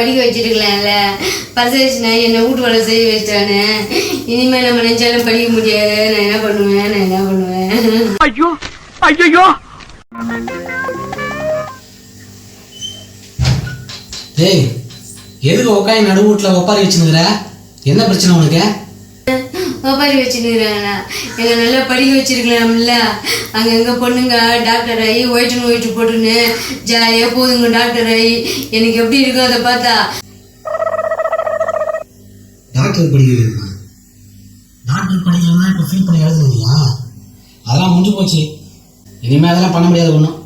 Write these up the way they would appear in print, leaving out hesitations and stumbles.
படிக்க வச்சிருக்கலாம்ல. பரதேசினா என்னை வீட்டு வேலை செய்ய வச்சிட்டானு. இனிமேல் நம்ம நினைச்சாலும் படிக்க முடியாது. நான் என்ன பண்ணுவேன்? ஐயோ ஐயோ. டேய், எதுக்கு உட்காந்து நடு வீட்டுல ஒப்பாரி வச்சுனுக்குற? என்ன பிரச்சனை உனக்கு? ஒப்பாரி வச்சுக்கிறாங்களா? எங்க நல்லா படிக்க வச்சிருக்கலாம்ல. அங்கங்க பொண்ணுங்க டாக்டர் ஆகி ஒயிட்டு போட்டுன்னு ஜாலியா போதுங்க டாக்டர் ஆகி. எனக்கு எப்படி இருக்கும் அதை பார்த்தா? டாக்டர் படிக்கிறீங்களா? டாக்டர் படிக்கிறதா இப்போ ஃபீல் பண்ணி எழுதுறீங்களா? அதெல்லாம் முடிஞ்சு போச்சு. இனிமே அதெல்லாம் பண்ண முடியாது ஒன்றும்.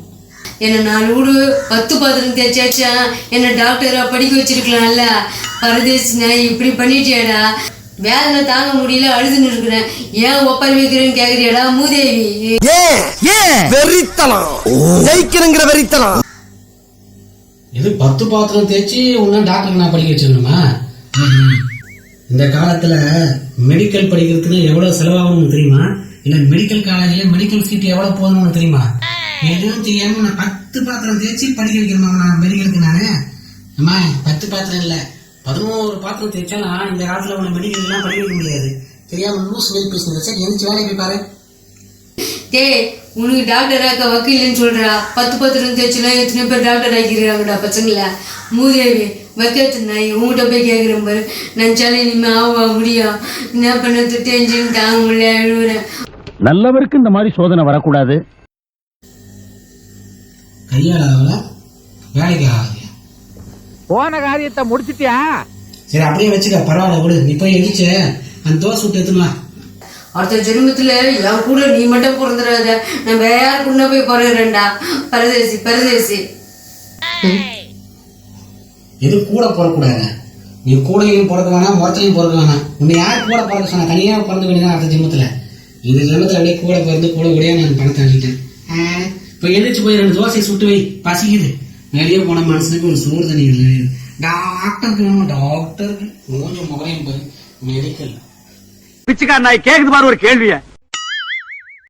என்ன 4 வீடு 10 பாத்திரம் தேய்ச்சாச்சா என்ன டாக்டரா படிக்க வச்சிருக்கலாம்ல. பரதேசி நான் இப்படி பண்ணிட்டியாடா. வேதனை தாங்க முடியல, அழுதுன்னு இருக்கிறேன். ஏன் ஒப்பாரி வைக்கிறேன்னு கேக்குறியாடா மூதேவி? ஜெயிக்கிறங்கிற வெறித்தனம். இது 10 பாத்திரம் தேய்ச்சி ஒன்னும் டாக்டருக்கு நான் படிக்க வச்சிருக்கணுமா? இந்த காலத்துல மெடிக்கல் படிக்கிறதுக்கு எவ்வளவு செலவாகும் தெரியுமா? இல்ல மெடிக்கல் காலேஜ்ல மெடிக்கல் சீட் எவ்வளவு போகணும்னு தெரியுமா? எதுவும் தெரியாம நான் 10 பாத்திரம் தேய்ச்சி படிக்க வைக்கணுமா நான் மெடிக்கலுக்கு? நானு அம்மா 10 பாத்திரம் இல்ல 11 பாத்திரம் தேய்ச்சாலும் இந்த காலத்துல உன மெடிக்கல் எல்லாம் படிக்க வைக்க முடியாது. தெரியாம லூஸ் வெல் பேசுங்க. சரி எந்திரிச்சு வேலையை போய் பாரு. டேய், உனக்கு டாக்டர் ஆக்க வக்கீல்னு சொல்றா. 10 பாத்திரம் தேய்ச்சலாம் எத்தனை பேர் டாக்டர் ஆக்கிடுறாங்கடா பசங்கள. மூதேவி வைக்கிறது நான் உங்ககிட்ட போய் கேட்குறேன் பாரு. நினைச்சாலும் இனிமே ஆவா முடியும். என்ன பண்ணது தெரிஞ்சுன்னு தாங்க முடியல, எழுவுறேன். நல்லவருக்கு இந்த மாதிரி சோதனை வரக்கூடாது. கையால வேலைக்கு ஆகாது. போன காரியத்தை முடிச்சிட்டியா? சரி அப்படியே வச்சுக்க, பரவாயில்ல விடு. நீ போய் எடிச்சு அந்த தோசை விட்டு எடுத்துலாம். அடுத்த ஜென்மத்துல என் கூட நீ மட்டும் பிறந்துடாத. நான் வேற யாருக்குன்னா போய் பிறகுறேன்டா. பரதேசி. எது கூட பிறக்கூடாது. நீ கூடையும் பிறக்க வேணாம், முறத்திலையும் பிறக்க வேணாம். உன்னை யார் கூட பிறக்க சொன்னா? தனியாக பிறந்த வேண்டியதான் அடுத்த ஜென்மத்துல. இந்த ஜென்மத்துல அப்படியே கூட பிறந்து கூட கூடயா நான் பணத்தை அழிட்டேன். இப்ப எந்திரிச்சு போய் 2 தோசை சுட்டு வை, பசிக்குது. வெளியே போன மனுஷனுக்கு ஒரு சோறு தண்ணி இல்லை. டாக்டருக்கு கொஞ்சம் முறையும் போய் மெடிக்கல் பிச்சைக்கார நாய் கேக்குது பாரு ஒரு கேள்விய.